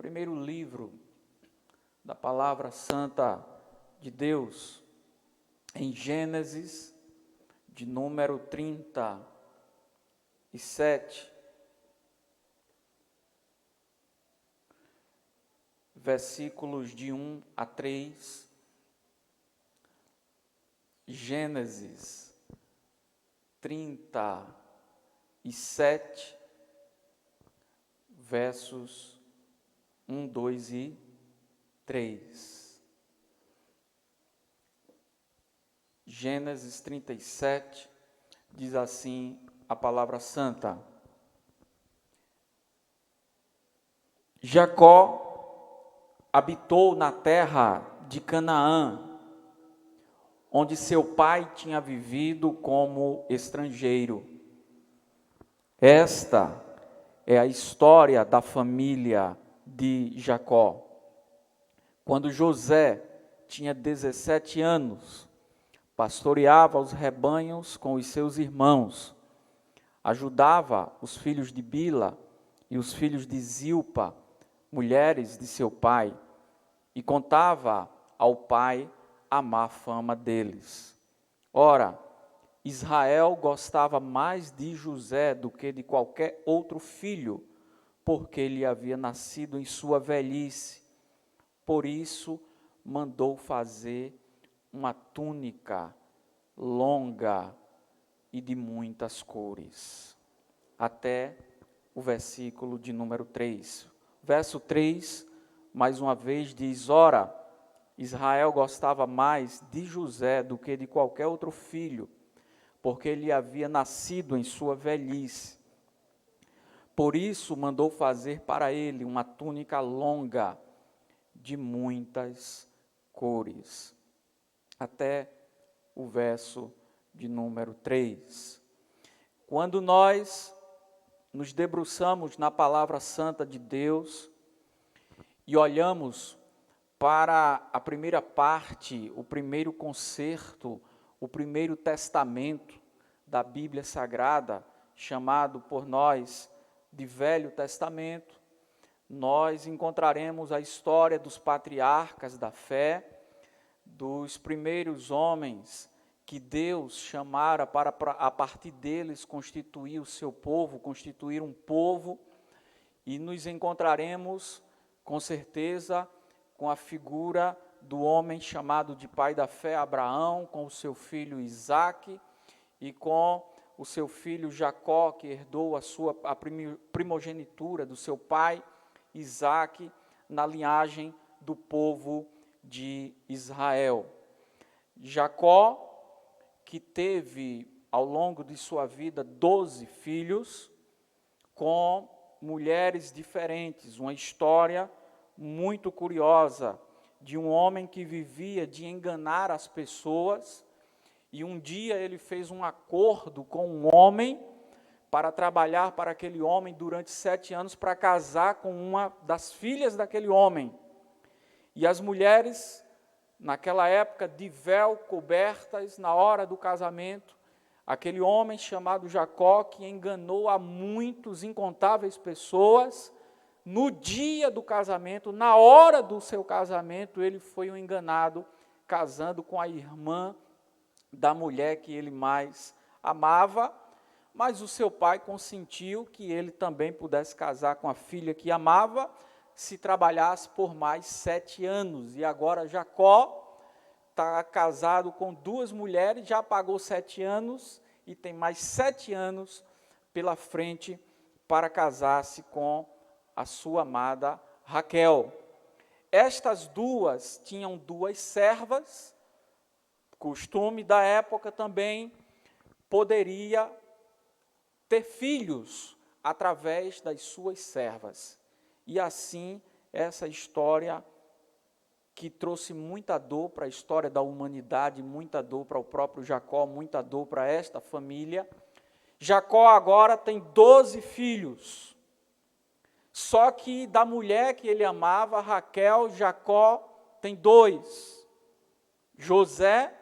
Primeiro livro da Palavra Santa de Deus, em Gênesis, de número 37, versículos de 1 a 3. Gênesis 37, versos 1, 2 e 3. Gênesis 37, diz assim a palavra santa: Jacó habitou na terra de Canaã, onde seu pai tinha vivido como estrangeiro. Esta é a história da família de Jacó. Quando José tinha 17 anos, pastoreava os rebanhos com os seus irmãos, ajudava os filhos de Bila e os filhos de Zilpa, mulheres de seu pai, e contava ao pai a má fama deles. Ora, Israel gostava mais de José do que de qualquer outro filho, porque ele havia nascido em sua velhice. Por isso, mandou fazer uma túnica longa e de muitas cores. Até o versículo de número 3. Verso 3, mais uma vez, diz: Ora, Israel gostava mais de José do que de qualquer outro filho, porque ele havia nascido em sua velhice. Por isso mandou fazer para ele uma túnica longa de muitas cores. Até o verso de número 3. Quando nós nos debruçamos na palavra santa de Deus e olhamos para a primeira parte, o primeiro concerto, o primeiro testamento da Bíblia Sagrada, chamado por nós de Velho Testamento, nós encontraremos a história dos patriarcas da fé, dos primeiros homens que Deus chamara para a partir deles constituir o seu povo, constituir um povo, e nos encontraremos com certeza com a figura do homem chamado de pai da fé, Abraão, com o seu filho Isaque, e com o seu filho Jacó, que herdou a primogenitura do seu pai Isaque, na linhagem do povo de Israel. Jacó, que teve ao longo de sua vida 12 filhos, com mulheres diferentes, uma história muito curiosa de um homem que vivia de enganar as pessoas, e um dia ele fez um acordo com um homem para trabalhar para aquele homem durante 7 anos, para casar com uma das filhas daquele homem. E as mulheres, naquela época, de véu cobertas, na hora do casamento, aquele homem chamado Jacó, que enganou a muitos, incontáveis pessoas, no dia do casamento, na hora do seu casamento, ele foi um enganado, casando com a irmã da mulher que ele mais amava, mas o seu pai consentiu que ele também pudesse casar com a filha que amava, se trabalhasse por mais 7 anos. E agora Jacó está casado com 2 mulheres, já pagou 7 anos e tem mais 7 anos pela frente para casar-se com a sua amada Raquel. Estas duas tinham 2 servas, costume da época também, poderia ter filhos através das suas servas. E assim, essa história que trouxe muita dor para a história da humanidade, muita dor para o próprio Jacó, muita dor para esta família. Jacó agora tem 12 filhos. Só que da mulher que ele amava, Raquel, Jacó tem 2. José,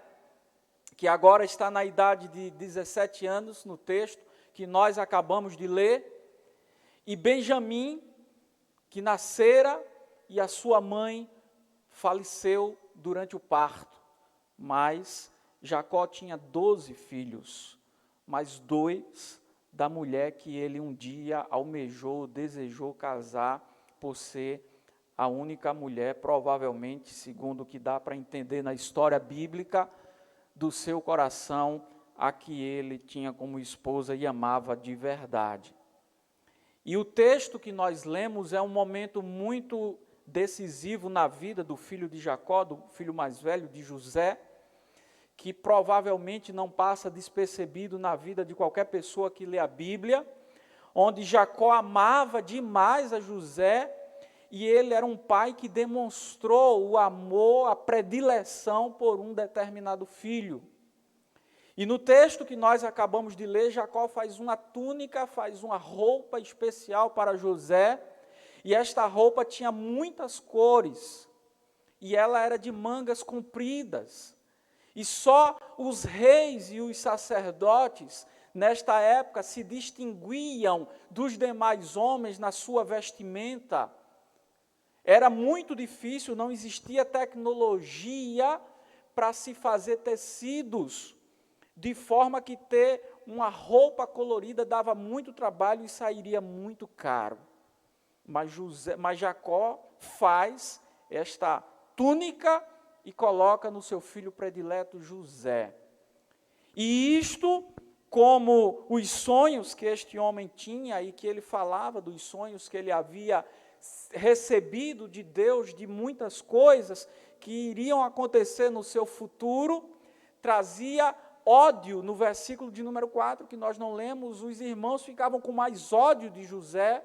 que agora está na idade de 17 anos, no texto que nós acabamos de ler, e Benjamim, que nascera e a sua mãe faleceu durante o parto. Mas Jacó tinha 12 filhos, mas 2 da mulher que ele um dia almejou, desejou casar, por ser a única mulher, provavelmente, segundo o que dá para entender na história bíblica, do seu coração, a que ele tinha como esposa e amava de verdade. E o texto que nós lemos é um momento muito decisivo na vida do filho de Jacó, do filho mais velho de José, que provavelmente não passa despercebido na vida de qualquer pessoa que lê a Bíblia, onde Jacó amava demais a José, e ele era um pai que demonstrou o amor, a predileção por um determinado filho. E no texto que nós acabamos de ler, Jacó faz uma túnica, faz uma roupa especial para José, e esta roupa tinha muitas cores, e ela era de mangas compridas. E só os reis e os sacerdotes, nesta época, se distinguiam dos demais homens na sua vestimenta. Era muito difícil, não existia tecnologia para se fazer tecidos, de forma que ter uma roupa colorida dava muito trabalho e sairia muito caro. Mas Jacó faz esta túnica e coloca no seu filho predileto José. E isto, como os sonhos que este homem tinha, e que ele falava dos sonhos que ele havia recebido de Deus, de muitas coisas que iriam acontecer no seu futuro, trazia ódio. No versículo de número 4, que nós não lemos, os irmãos ficavam com mais ódio de José,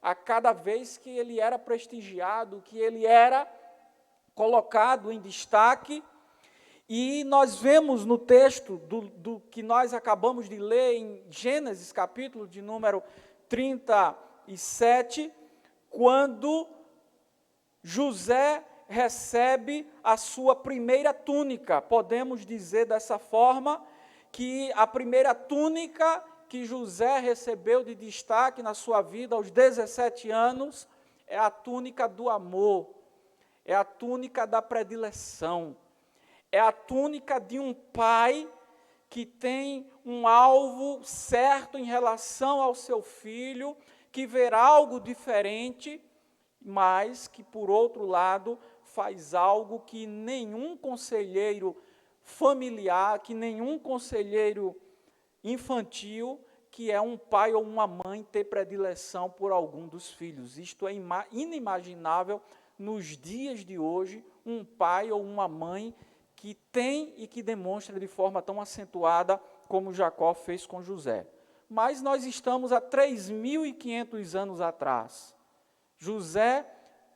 a cada vez que ele era prestigiado, que ele era colocado em destaque. E nós vemos no texto do que nós acabamos de ler em Gênesis, capítulo de número 37, quando José recebe a sua primeira túnica. Podemos dizer dessa forma que a primeira túnica que José recebeu de destaque na sua vida aos 17 anos é a túnica do amor, é a túnica da predileção, é a túnica de um pai que tem um alvo certo em relação ao seu filho, que vê algo diferente, mas que, por outro lado, faz algo que nenhum conselheiro familiar, que nenhum conselheiro infantil, que é um pai ou uma mãe, ter predileção por algum dos filhos. Isto é inimaginável nos dias de hoje, um pai ou uma mãe que tem e que demonstra de forma tão acentuada como Jacó fez com José. Mas nós estamos há 3.500 anos atrás. José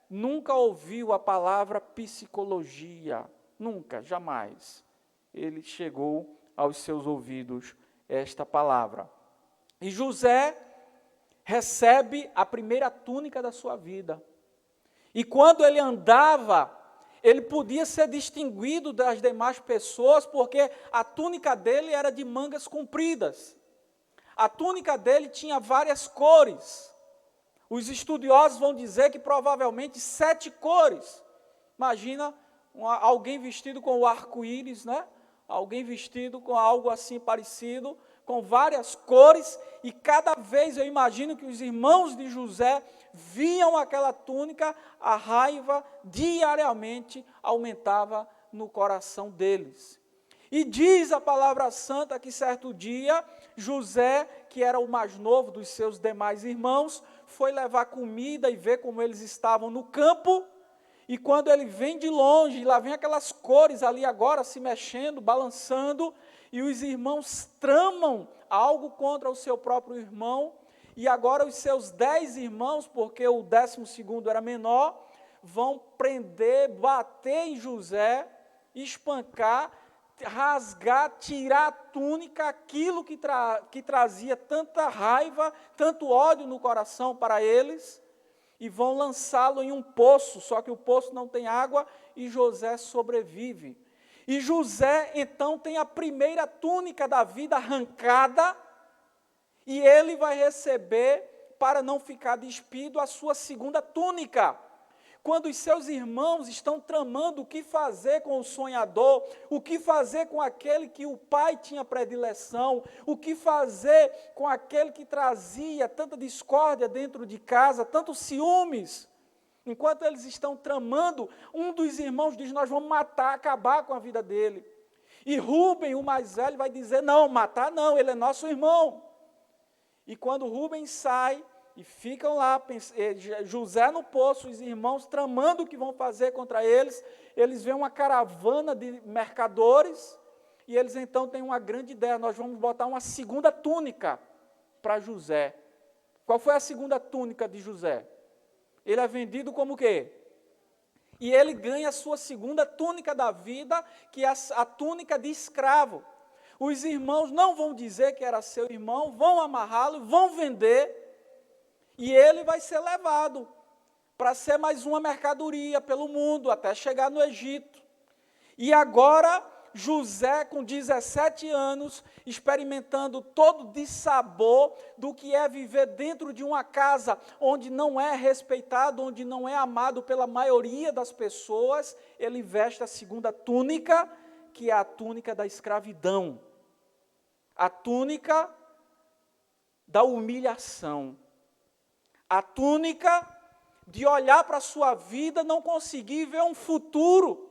nunca ouviu a palavra psicologia, nunca, jamais. Ele chegou aos seus ouvidos esta palavra. E José recebe a primeira túnica da sua vida. E quando ele andava, ele podia ser distinguido das demais pessoas, porque a túnica dele era de mangas compridas. A túnica dele tinha várias cores. Os estudiosos vão dizer que provavelmente 7 cores. Imagina alguém vestido com o arco-íris, né? Alguém vestido com algo assim parecido, com várias cores, e cada vez eu imagino que os irmãos de José viam aquela túnica, a raiva diariamente aumentava no coração deles. E diz a palavra santa que certo dia, José, que era o mais novo dos seus demais irmãos, foi levar comida e ver como eles estavam no campo, e quando ele vem de longe, lá vem aquelas cores ali agora se mexendo, balançando, e os irmãos tramam algo contra o seu próprio irmão, e agora os seus 10 irmãos, porque o 12º era menor, vão prender, bater em José, espancar, rasgar, tirar a túnica, aquilo que trazia tanta raiva, tanto ódio no coração para eles, e vão lançá-lo em um poço, só que o poço não tem água, e José sobrevive. E José, então, tem a primeira túnica da vida arrancada, e ele vai receber, para não ficar despido, a sua segunda túnica. quando os seus irmãos estão tramando o que fazer com o sonhador, o que fazer com aquele que o pai tinha predileção, o que fazer com aquele que trazia tanta discórdia dentro de casa, tantos ciúmes. Enquanto eles estão tramando, um dos irmãos diz: nós vamos matar, acabar com a vida dele. E Rúben, o mais velho, vai dizer: não, matar não, ele é nosso irmão. E quando Rúben sai, e ficam lá, José no poço, os irmãos tramando o que vão fazer contra eles, eles veem uma caravana de mercadores, e eles então têm uma grande ideia: nós vamos botar uma segunda túnica para José. Qual foi a segunda túnica de José? Ele é vendido como o quê? E ele ganha a sua segunda túnica da vida, que é a túnica de escravo. Os irmãos não vão dizer que era seu irmão, vão amarrá-lo, vão vender, e ele vai ser levado para ser mais uma mercadoria pelo mundo, até chegar no Egito. E agora, José, com 17 anos, experimentando todo o dissabor do que é viver dentro de uma casa onde não é respeitado, onde não é amado pela maioria das pessoas, ele veste a segunda túnica, que é a túnica da escravidão, a túnica da humilhação, a túnica de olhar para a sua vida, não conseguir ver um futuro.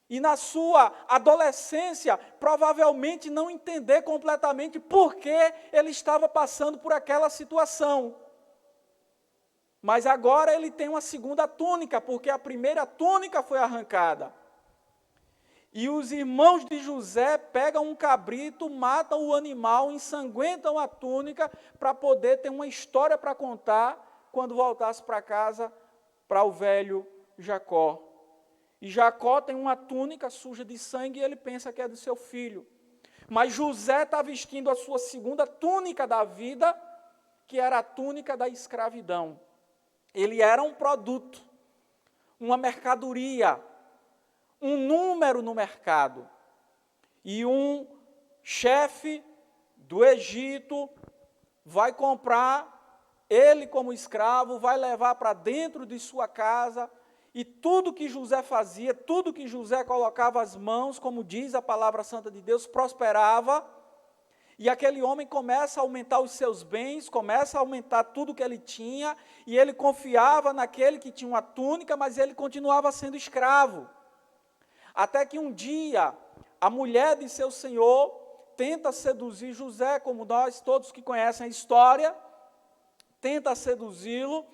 E na sua adolescência, provavelmente não entender completamente por que ele estava passando por aquela situação. Mas agora ele tem uma segunda túnica, porque a primeira túnica foi arrancada. E os irmãos de José pegam um cabrito, matam o animal, ensanguentam a túnica, para poder ter uma história para contar quando voltasse para casa, para o velho Jacó. E Jacó tem uma túnica suja de sangue e ele pensa que é do seu filho. Mas José está vestindo a sua segunda túnica da vida, que era a túnica da escravidão. Ele era um produto, uma mercadoria, um número no mercado. E um chefe do Egito vai comprar ele como escravo, vai levar para dentro de sua casa. E tudo que José fazia, tudo que José colocava as mãos, como diz a palavra santa de Deus, prosperava. E aquele homem começa a aumentar os seus bens, começa a aumentar tudo que ele tinha, e ele confiava naquele que tinha uma túnica, mas ele continuava sendo escravo. Até que um dia, a mulher de seu senhor tenta seduzir José, como nós todos que conhecem a história, tenta seduzi-lo,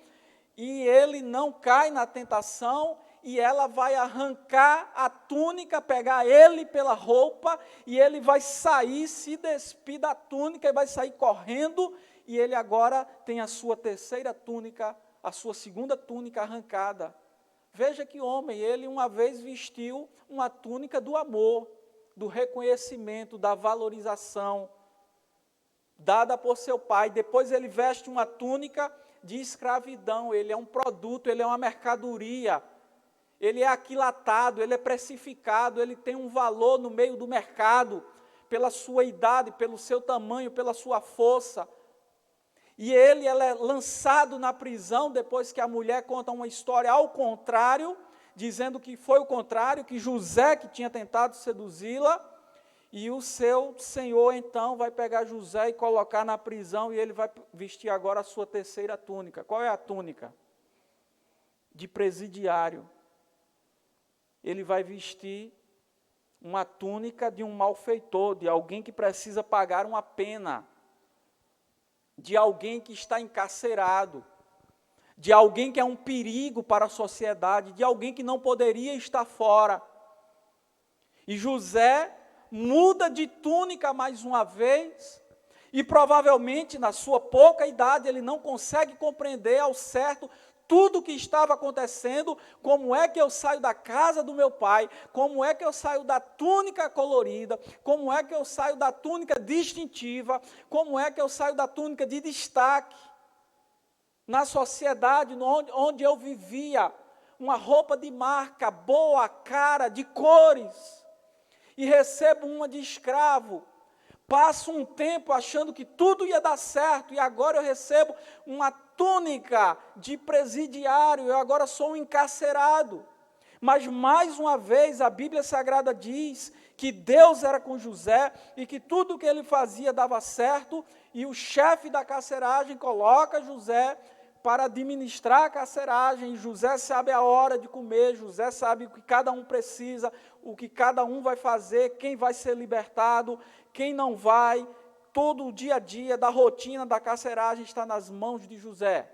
e ele não cai na tentação, e ela vai arrancar a túnica, pegar ele pela roupa, e ele vai sair, se despir da túnica, e vai sair correndo, e ele agora tem a sua terceira túnica, a sua segunda túnica arrancada. Veja que homem, ele uma vez vestiu uma túnica do amor, do reconhecimento, da valorização, dada por seu pai. Depois ele veste uma túnica de escravidão, ele é um produto, ele é uma mercadoria, ele é aquilatado, ele é precificado, ele tem um valor no meio do mercado, pela sua idade, pelo seu tamanho, pela sua força. E ele é lançado na prisão depois que a mulher conta uma história ao contrário, dizendo que foi o contrário, que José que tinha tentado seduzi-la, e o seu senhor então vai pegar José e colocar na prisão, e ele vai vestir agora a sua terceira túnica. Qual é a túnica? De presidiário. Ele vai vestir uma túnica de um malfeitor, de alguém que precisa pagar uma pena, de alguém que está encarcerado, de alguém que é um perigo para a sociedade, de alguém que não poderia estar fora. E José muda de túnica mais uma vez, e provavelmente na sua pouca idade ele não consegue compreender ao certo tudo o que estava acontecendo, como é que eu saio da casa do meu pai, como é que eu saio da túnica colorida, como é que eu saio da túnica distintiva, como é que eu saio da túnica de destaque, na sociedade onde eu vivia, uma roupa de marca, boa, cara, de cores, e recebo uma de escravo, passo um tempo achando que tudo ia dar certo, e agora eu recebo uma túnica de presidiário, eu agora sou um encarcerado. Mas, mais uma vez, a Bíblia Sagrada diz que Deus era com José e que tudo o que ele fazia dava certo, e o chefe da carceragem coloca José para administrar a carceragem. José sabe a hora de comer, José sabe o que cada um precisa, o que cada um vai fazer, quem vai ser libertado, quem não vai. Todo o dia a dia da rotina da carceragem está nas mãos de José.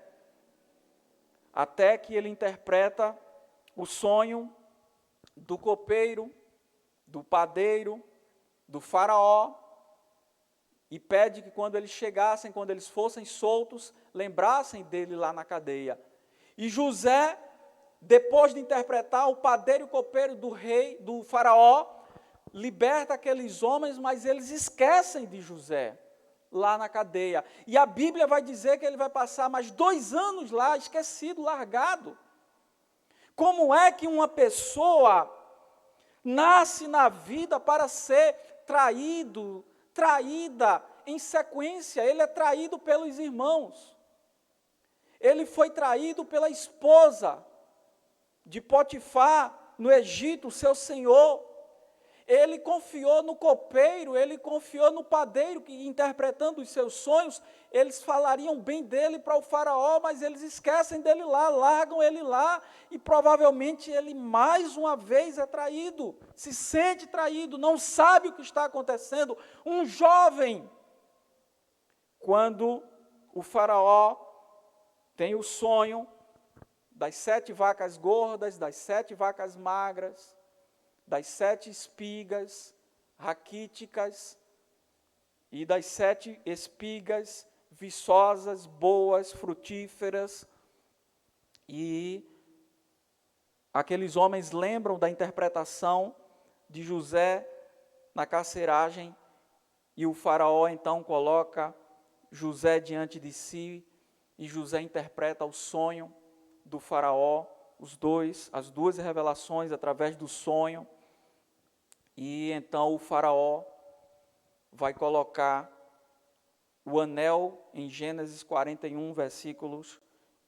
Até que ele interpreta o sonho do copeiro, do padeiro, do faraó, e pede que quando eles chegassem, quando eles fossem soltos, lembrassem dele lá na cadeia. E José, depois de interpretar o padeiro e o copeiro do rei, do faraó, liberta aqueles homens, mas eles esquecem de José lá na cadeia. E a Bíblia vai dizer que ele vai passar mais 2 anos lá, esquecido, largado. Como é que uma pessoa nasce na vida para ser traída em sequência? Ele é traído pelos irmãos. Ele foi traído pela esposa de Potifar no Egito, seu senhor. Ele confiou no copeiro, ele confiou no padeiro, que interpretando os seus sonhos, eles falariam bem dele para o faraó, mas eles esquecem dele lá, largam ele lá, e provavelmente ele mais uma vez é traído, se sente traído, não sabe o que está acontecendo. Um jovem, quando o faraó tem o sonho das 7 vacas gordas, das 7 vacas magras, das 7 espigas raquíticas e das 7 espigas viçosas, boas, frutíferas. E aqueles homens lembram da interpretação de José na carceragem, e o faraó então coloca José diante de si, e José interpreta o sonho do faraó, as duas revelações através do sonho. E então o faraó vai colocar o anel em Gênesis 41, versículos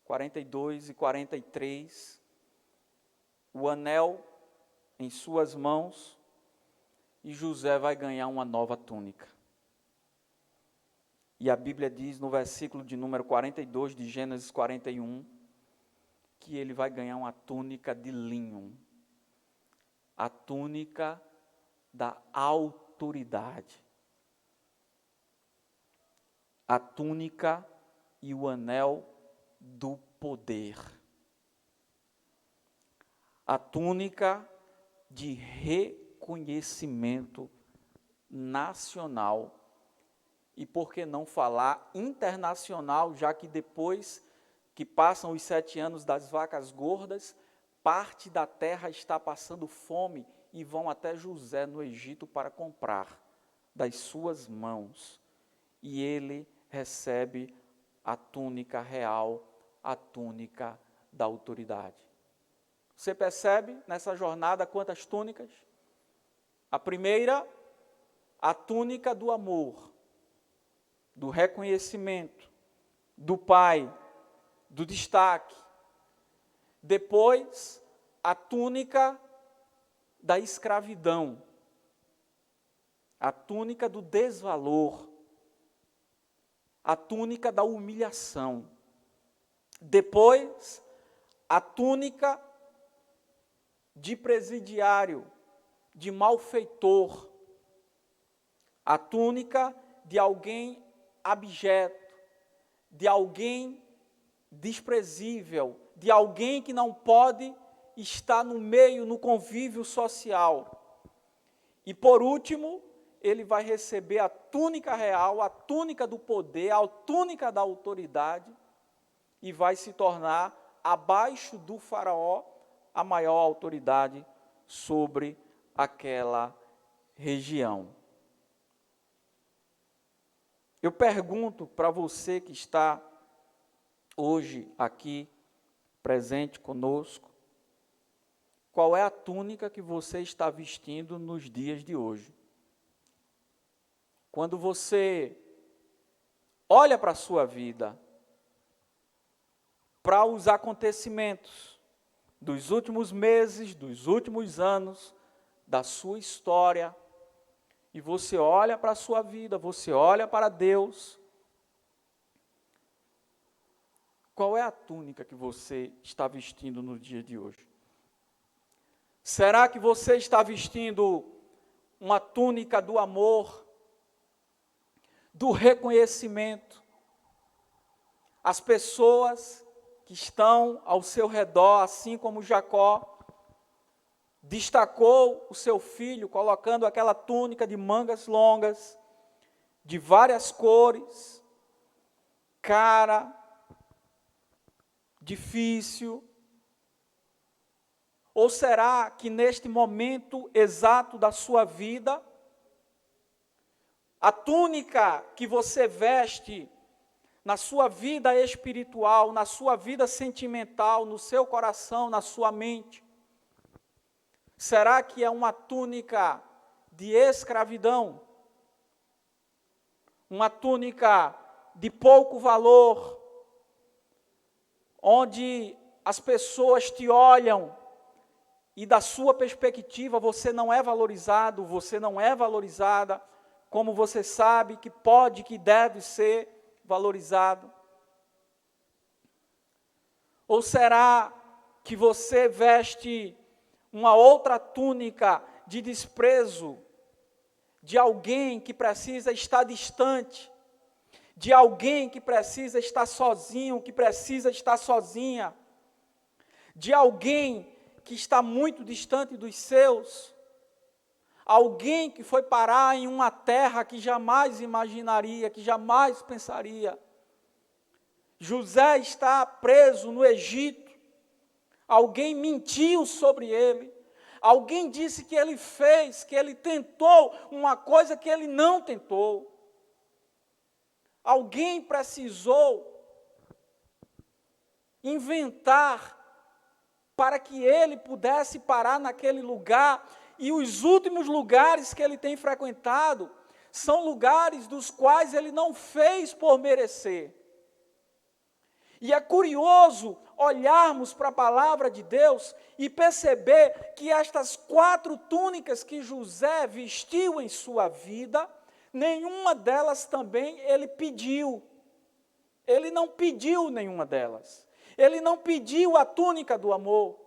42 e 43, o anel em suas mãos, e José vai ganhar uma nova túnica. E a Bíblia diz no versículo de número 42 de Gênesis 41, que ele vai ganhar uma túnica de linho, a túnica da autoridade, a túnica e o anel do poder, a túnica de reconhecimento nacional, e por que não falar internacional, já que depois que passam os 7 anos das vacas gordas, parte da terra está passando fome, e vão até José no Egito para comprar das suas mãos. E ele recebe a túnica real, a túnica da autoridade. Você percebe nessa jornada quantas túnicas? A primeira, a túnica do amor, do reconhecimento, do pai, do destaque. Depois, a túnica da escravidão, a túnica do desvalor, a túnica da humilhação. Depois, a túnica de presidiário, de malfeitor, a túnica de alguém abjeto, de alguém desprezível, de alguém que não pode estar no meio, no convívio social. E por último, ele vai receber a túnica real, a túnica do poder, a túnica da autoridade, e vai se tornar, abaixo do faraó, a maior autoridade sobre aquela região. Eu pergunto para você que está hoje aqui, presente conosco, qual é a túnica que você está vestindo nos dias de hoje? Quando você olha para a sua vida, para os acontecimentos dos últimos meses, dos últimos anos, da sua história, e você olha para a sua vida, você olha para Deus, qual é a túnica que você está vestindo no dia de hoje? Será que você está vestindo uma túnica do amor, do reconhecimento? As pessoas que estão ao seu redor, assim como Jacó, destacou o seu filho, colocando aquela túnica de mangas longas, de várias cores, cara, difícil. Ou será que neste momento exato da sua vida, a túnica que você veste na sua vida espiritual, na sua vida sentimental, no seu coração, na sua mente, será que é uma túnica de escravidão? Uma túnica de pouco valor, onde as pessoas te olham e da sua perspectiva você não é valorizado, você não é valorizada como você sabe que pode, que deve ser valorizado? Ou será que você veste uma outra túnica de desprezo, de alguém que precisa estar distante, de alguém que precisa estar sozinho, que precisa estar sozinha, de alguém que está muito distante dos seus, alguém que foi parar em uma terra que jamais imaginaria, que jamais pensaria. José está preso no Egito, alguém mentiu sobre ele, alguém disse que ele fez, que ele tentou uma coisa que ele não tentou. Alguém precisou inventar para que ele pudesse parar naquele lugar, e os últimos lugares que ele tem frequentado são lugares dos quais ele não fez por merecer. E é curioso olharmos para a palavra de Deus e perceber que estas 4 túnicas que José vestiu em sua vida, nenhuma delas também ele pediu. Ele não pediu nenhuma delas. Ele não pediu a túnica do amor.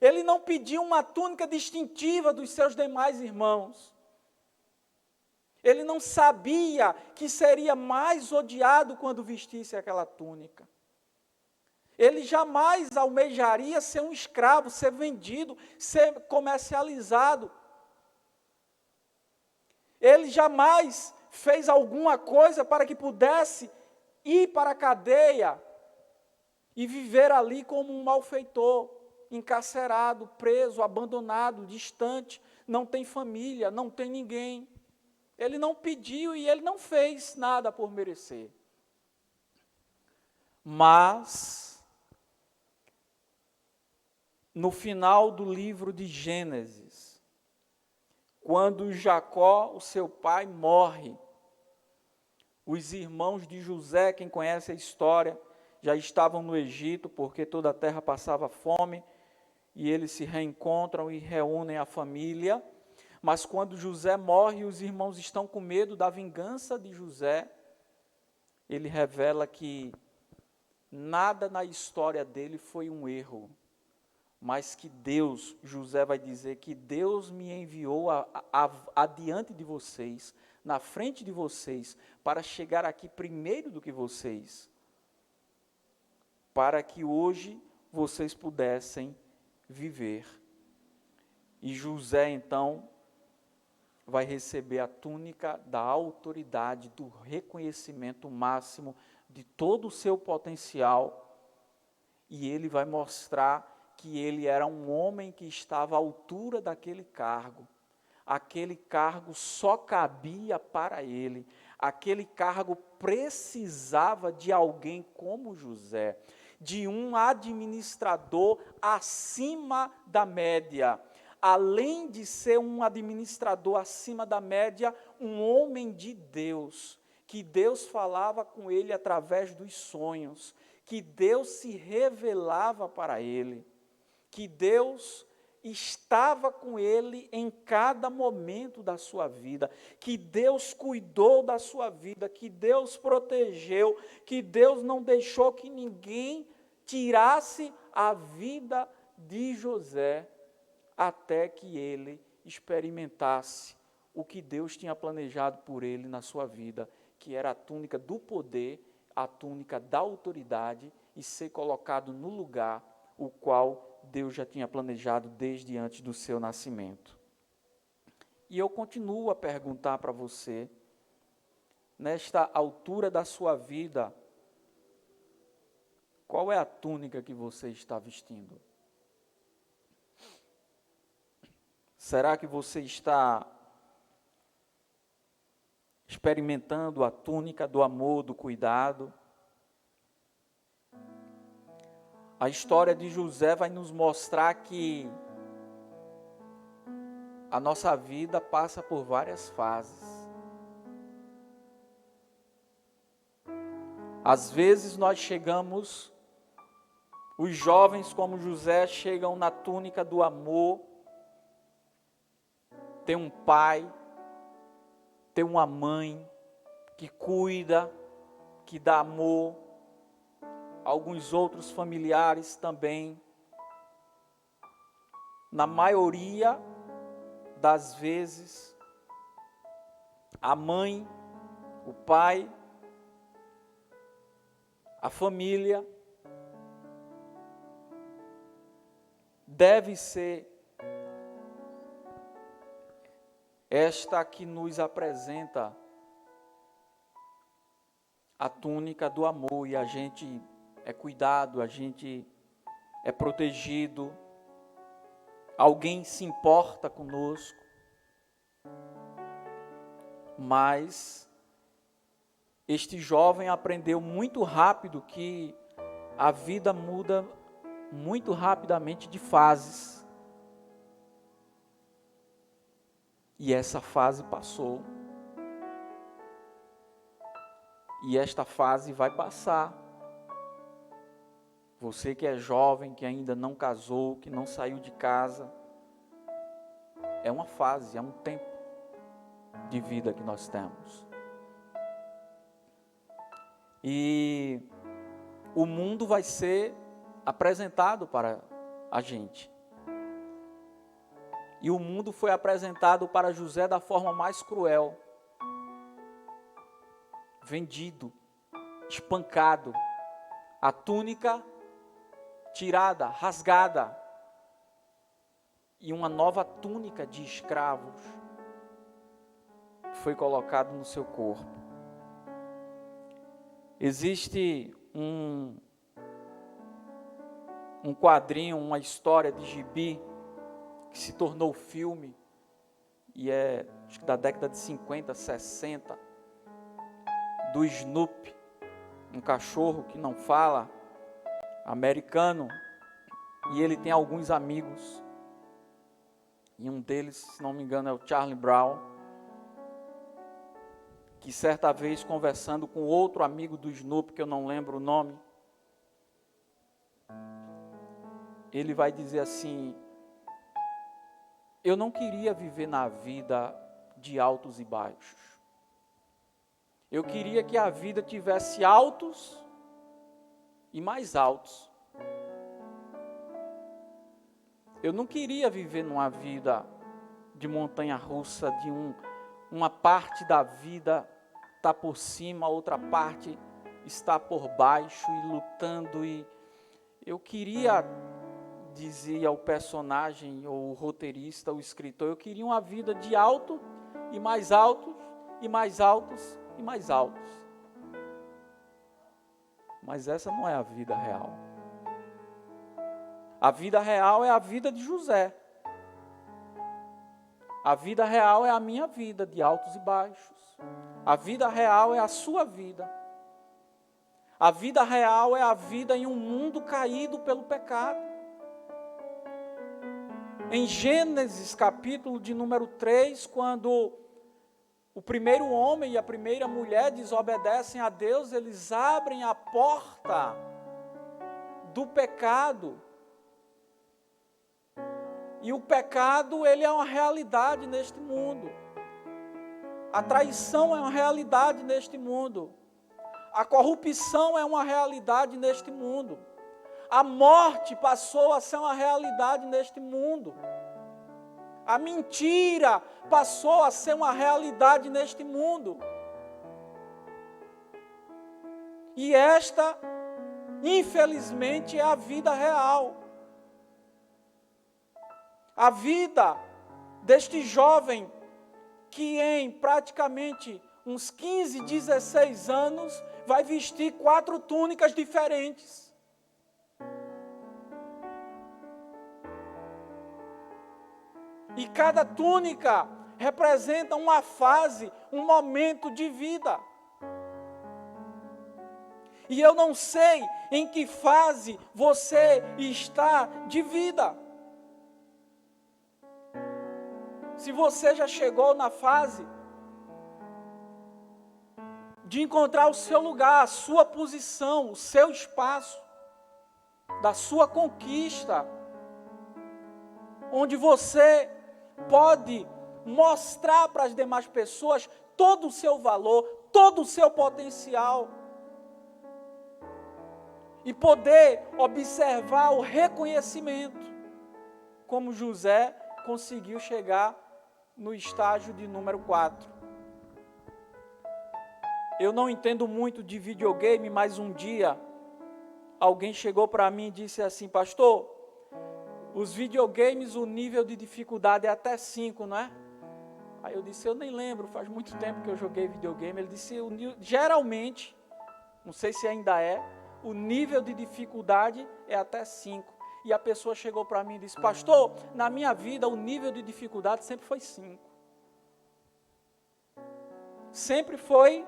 Ele não pediu uma túnica distintiva dos seus demais irmãos. Ele não sabia que seria mais odiado quando vestisse aquela túnica. Ele jamais almejaria ser um escravo, ser vendido, ser comercializado. Ele jamais fez alguma coisa para que pudesse ir para a cadeia e viver ali como um malfeitor, encarcerado, preso, abandonado, distante, não tem família, não tem ninguém. Ele não pediu e ele não fez nada por merecer. Mas, no final do livro de Gênesis, quando Jacó, o seu pai, morre, os irmãos de José, quem conhece a história, já estavam no Egito, porque toda a terra passava fome, e eles se reencontram e reúnem a família. Mas quando José morre, os irmãos estão com medo da vingança de José. Ele revela que nada na história dele foi um erro, mas que Deus, José vai dizer que Deus me enviou adiante de vocês, na frente de vocês, para chegar aqui primeiro do que vocês, para que hoje vocês pudessem viver. E José, então, vai receber a túnica da autoridade, do reconhecimento máximo de todo o seu potencial, e ele vai mostrar que ele era um homem que estava à altura daquele cargo. Aquele cargo só cabia para ele, aquele cargo precisava de alguém como José, de um administrador acima da média. Além de ser um administrador acima da média, um homem de Deus, que Deus falava com ele através dos sonhos, que Deus se revelava para ele, que Deus estava com ele em cada momento da sua vida, que Deus cuidou da sua vida, que Deus protegeu, que Deus não deixou que ninguém tirasse a vida de José, até que ele experimentasse o que Deus tinha planejado por ele na sua vida, que era a túnica do poder, a túnica da autoridade, e ser colocado no lugar o qual Deus já tinha planejado desde antes do seu nascimento. E eu continuo a perguntar para você, nesta altura da sua vida, qual é a túnica que você está vestindo? Será que você está experimentando a túnica do amor, do cuidado? A história de José vai nos mostrar que a nossa vida passa por várias fases. Às vezes nós chegamos, os jovens como José chegam na túnica do amor, tem um pai, tem uma mãe que cuida, que dá amor, alguns outros familiares também. Na maioria das vezes, a mãe, o pai, a família deve ser esta que nos apresenta a túnica do amor, e a gente é cuidado, a gente é protegido, alguém se importa conosco, mas este jovem aprendeu muito rápido que a vida muda muito rapidamente de fases. E essa fase passou. E esta fase vai passar. Você que é jovem, que ainda não casou, que não saiu de casa, é uma fase, é um tempo de vida que nós temos. E o mundo vai ser apresentado para a gente. E o mundo foi apresentado para José da forma mais cruel. Vendido, espancado, a túnica tirada, rasgada, e uma nova túnica de escravos foi colocada no seu corpo. Existe um quadrinho, uma história de gibi que se tornou filme, e acho que da década de 50, 60, do Snoopy, um cachorro que não fala, americano, e ele tem alguns amigos, e um deles, se não me engano, é o Charlie Brown, que certa vez conversando com outro amigo do Snoopy, que eu não lembro o nome, ele vai dizer assim: eu não queria viver na vida de altos e baixos. Eu queria que a vida tivesse altos e mais altos. Eu não queria viver numa vida de montanha-russa, de uma parte da vida está por cima, a outra parte está por baixo e lutando. E eu queria, dizia o personagem, ou o roteirista, o escritor, eu queria uma vida de alto e mais altos, e mais altos, e mais altos. Mas essa não é a vida real. A vida real é a vida de José. A vida real é a minha vida, de altos e baixos. A vida real é a sua vida. A vida real é a vida em um mundo caído pelo pecado. Em Gênesis, capítulo de número 3, quando o primeiro homem e a primeira mulher desobedecem a Deus, eles abrem a porta do pecado. E o pecado, ele é uma realidade neste mundo. A traição é uma realidade neste mundo. A corrupção é uma realidade neste mundo. A morte passou a ser uma realidade neste mundo. A mentira passou a ser uma realidade neste mundo. E esta, infelizmente, é a vida real. A vida deste jovem que em praticamente uns 15, 16 anos vai vestir 4 túnicas diferentes. E cada túnica representa uma fase, um momento de vida. E eu não sei em que fase você está de vida. Se você já chegou na fase de encontrar o seu lugar, a sua posição, o seu espaço, da sua conquista, onde você pode mostrar para as demais pessoas todo o seu valor, todo o seu potencial, e poder observar o reconhecimento, como José conseguiu chegar no estágio de número 4. Eu não entendo muito de videogame, mas um dia alguém chegou para mim e disse assim: pastor, os videogames, o nível de dificuldade é até 5, não é? Aí eu disse: eu nem lembro, faz muito tempo que eu joguei videogame. Ele disse: geralmente, não sei se ainda é, o nível de dificuldade é até 5. E a pessoa chegou para mim e disse: pastor, na minha vida o nível de dificuldade sempre foi 5. Sempre foi.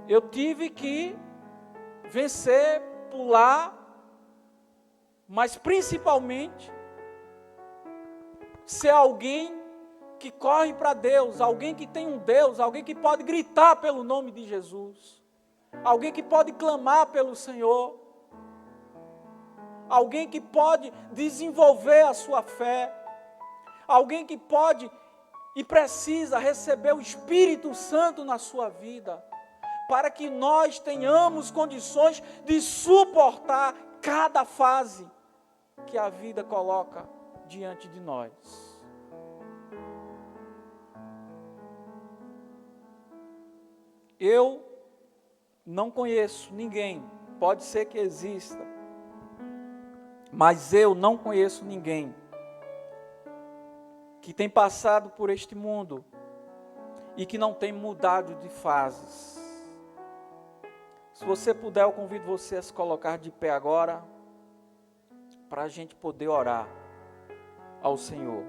Eu tive que vencer, pular, mas principalmente ser alguém que corre para Deus, alguém que tem um Deus, alguém que pode gritar pelo nome de Jesus, alguém que pode clamar pelo Senhor, alguém que pode desenvolver a sua fé, alguém que pode e precisa receber o Espírito Santo na sua vida, para que nós tenhamos condições de suportar cada fase que a vida coloca diante de nós. Eu não conheço ninguém, pode ser que exista, mas eu não conheço ninguém que tem passado por este mundo e que não tem mudado de fases. Se você puder, eu convido você a se colocar de pé agora, para a gente poder orar ao Senhor.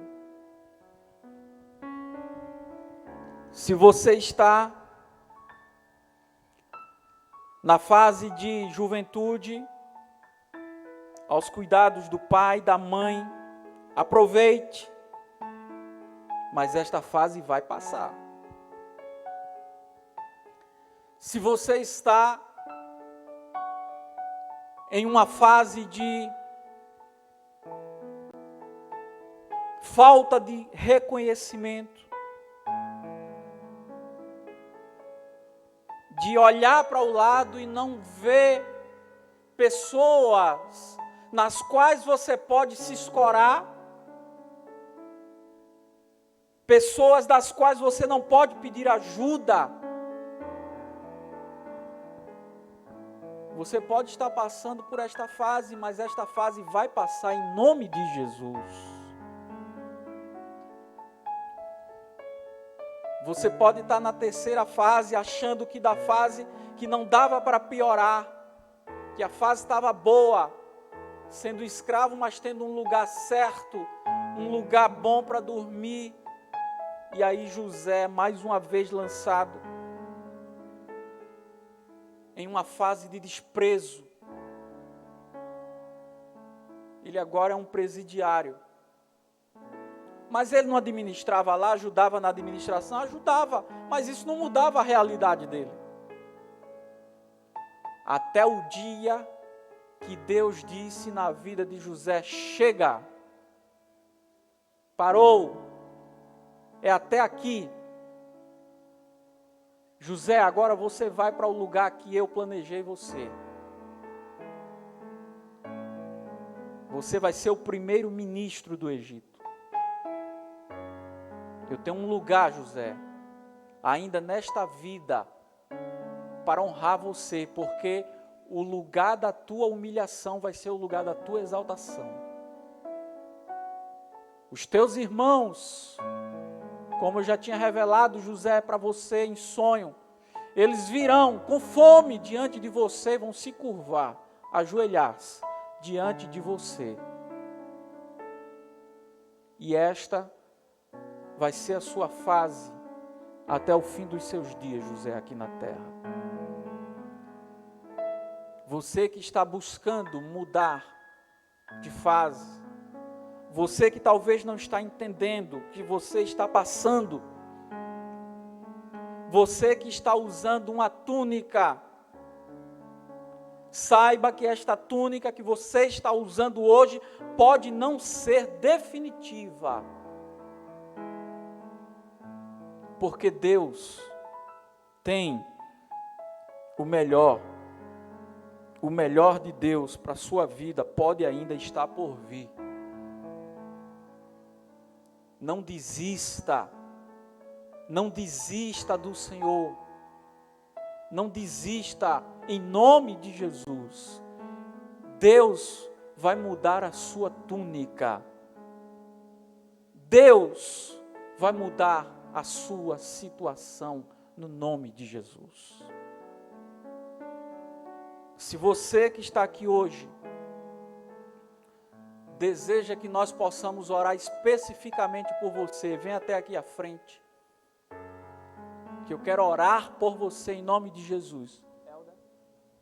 Se você está na fase de juventude, aos cuidados do pai, da mãe, aproveite, mas esta fase vai passar. Se você está em uma fase de falta de reconhecimento, de olhar para o lado e não ver pessoas nas quais você pode se escorar, pessoas das quais você não pode pedir ajuda. Você pode estar passando por esta fase, mas esta fase vai passar em nome de Jesus. Você pode estar na terceira fase, achando que da fase que não dava para piorar, que a fase estava boa, sendo escravo, mas tendo um lugar certo, um lugar bom para dormir. E aí José, mais uma vez lançado em uma fase de desprezo. Ele agora é um presidiário. Mas ele não administrava lá, ajudava na administração? Ajudava, mas isso não mudava a realidade dele. até o dia que Deus disse na vida de José: chega, parou, é até aqui. José, agora você vai para o lugar que eu planejei você. Você vai ser o primeiro ministro do Egito. Eu tenho um lugar, José, ainda nesta vida, para honrar você, porque o lugar da tua humilhação vai ser o lugar da tua exaltação. Os teus irmãos, como eu já tinha revelado, José, para você em sonho, eles virão com fome diante de você e vão se curvar, ajoelhar-se diante de você. E esta vai ser a sua fase até o fim dos seus dias, José, aqui na terra. Você que está buscando mudar de fase, você que talvez não está entendendo o que você está passando, você que está usando uma túnica, saiba que esta túnica que você está usando hoje pode não ser definitiva, porque Deus tem o melhor de Deus para a sua vida pode ainda estar por vir. Não desista do Senhor, não desista em nome de Jesus. Deus vai mudar a sua túnica, Deus vai mudar a sua situação no nome de Jesus. Se você que está aqui hoje deseja que nós possamos orar especificamente por você, vem até aqui à frente, que eu quero orar por você em nome de Jesus. Helder,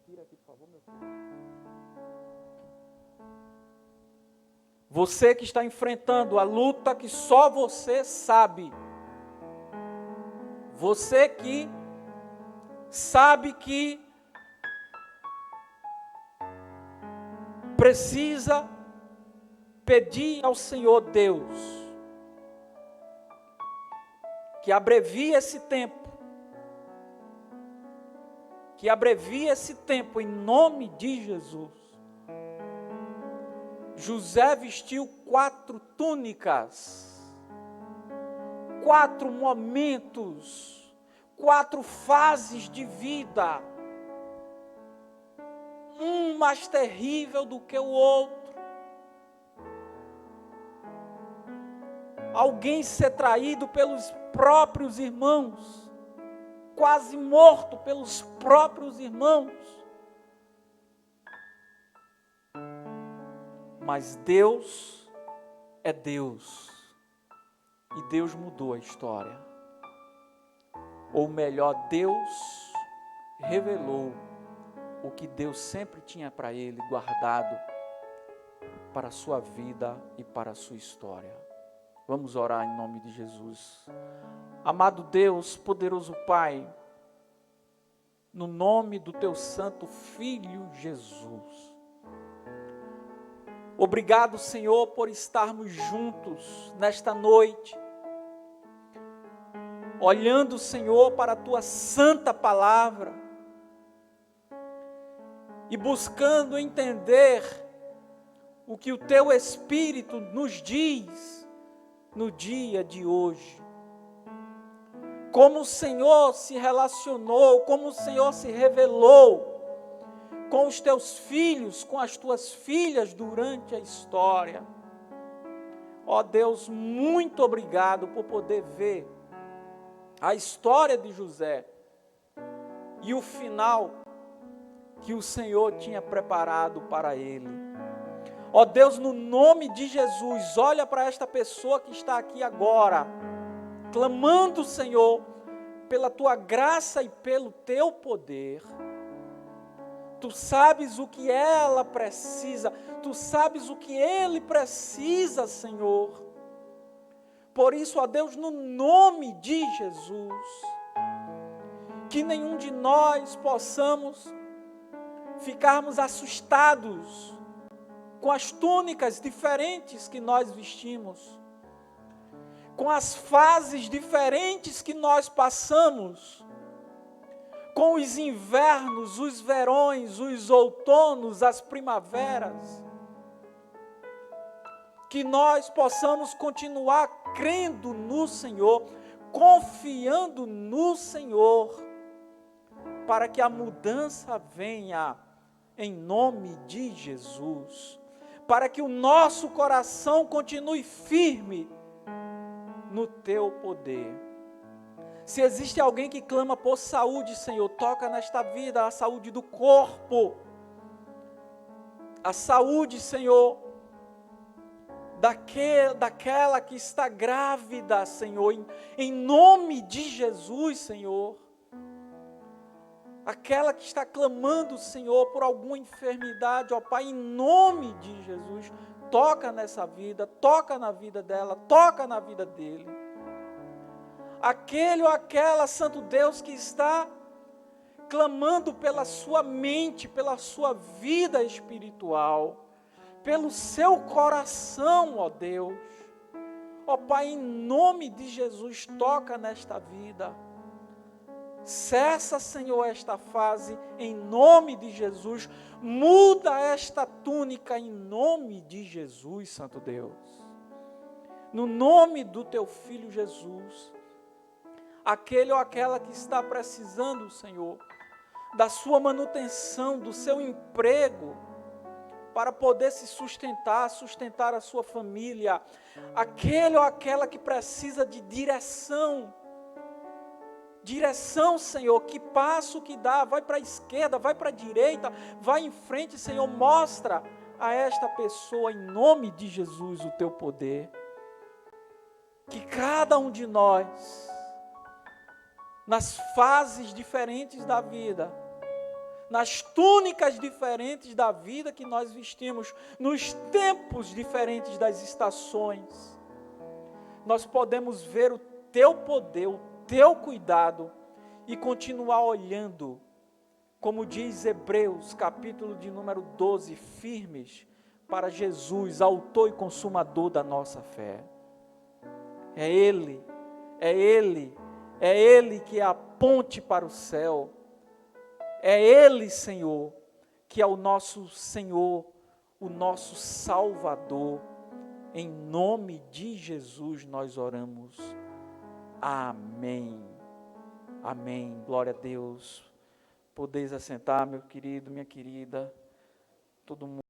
tira aqui, por favor, meu filho. Você que está enfrentando a luta que só você sabe, você que sabe que precisa pedir ao Senhor Deus que abrevie esse tempo, em nome de Jesus. José vestiu 4 túnicas, 4 momentos, 4 fases de vida, um mais terrível do que o outro. Alguém ser traído pelos próprios irmãos, quase morto pelos próprios irmãos. Mas Deus é Deus, e Deus mudou a história. Ou melhor, Deus revelou o que Deus sempre tinha para ele guardado para a sua vida e para a sua história. Vamos orar em nome de Jesus. Amado Deus, poderoso Pai, no nome do Teu Santo Filho Jesus. Obrigado, Senhor, por estarmos juntos nesta noite, olhando, Senhor, para a Tua santa palavra e buscando entender o que o Teu Espírito nos diz no dia de hoje. Como o Senhor se relacionou, como o Senhor se revelou com os Teus filhos, com as Tuas filhas durante a história. Ó Deus, muito obrigado por poder ver a história de José e o final que o Senhor tinha preparado para ele. Ó Deus, no nome de Jesus, olha para esta pessoa que está aqui agora, clamando, Senhor, pela Tua graça e pelo Teu poder. Tu sabes o que ela precisa, Tu sabes o que ele precisa, Senhor. Por isso, ó Deus, no nome de Jesus, que nenhum de nós possamos ficarmos assustados com as túnicas diferentes que nós vestimos, com as fases diferentes que nós passamos, com os invernos, os verões, os outonos, as primaveras, que nós possamos continuar crendo no Senhor, confiando no Senhor, para que a mudança venha em nome de Jesus, para que o nosso coração continue firme no Teu poder. Se existe alguém que clama por saúde, Senhor, toca nesta vida a saúde do corpo, a saúde, Senhor, daquela que está grávida, Senhor, em nome de Jesus, Senhor. Aquela que está clamando, Senhor, por alguma enfermidade, ó Pai, em nome de Jesus, toca nessa vida, toca na vida dela, toca na vida dele. Aquele ou aquela, Santo Deus, que está clamando pela sua mente, pela sua vida espiritual, pelo seu coração, ó Deus. Ó Pai, em nome de Jesus, toca nesta vida. Cessa, Senhor, esta fase, em nome de Jesus. Muda esta túnica, em nome de Jesus, Santo Deus. No nome do Teu Filho Jesus. Aquele ou aquela que está precisando, Senhor, da sua manutenção, do seu emprego, para poder se sustentar a sua família. Aquele ou aquela que precisa de direção, Senhor, que passo que dá, vai para a esquerda, vai para a direita, vai em frente, Senhor, mostra a esta pessoa, em nome de Jesus, o Teu poder. Que cada um de nós, nas fases diferentes da vida, nas túnicas diferentes da vida que nós vestimos, nos tempos diferentes das estações, nós podemos ver o Teu poder, o Teu cuidado e continuar olhando, como diz Hebreus, capítulo de número 12, firmes para Jesus, autor e consumador da nossa fé. É Ele que é a ponte para o céu. É Ele, Senhor, que é o nosso Senhor, o nosso Salvador. Em nome de Jesus nós oramos. Amém. Amém. Glória a Deus. Podeis assentar, meu querido, minha querida. Todo mundo.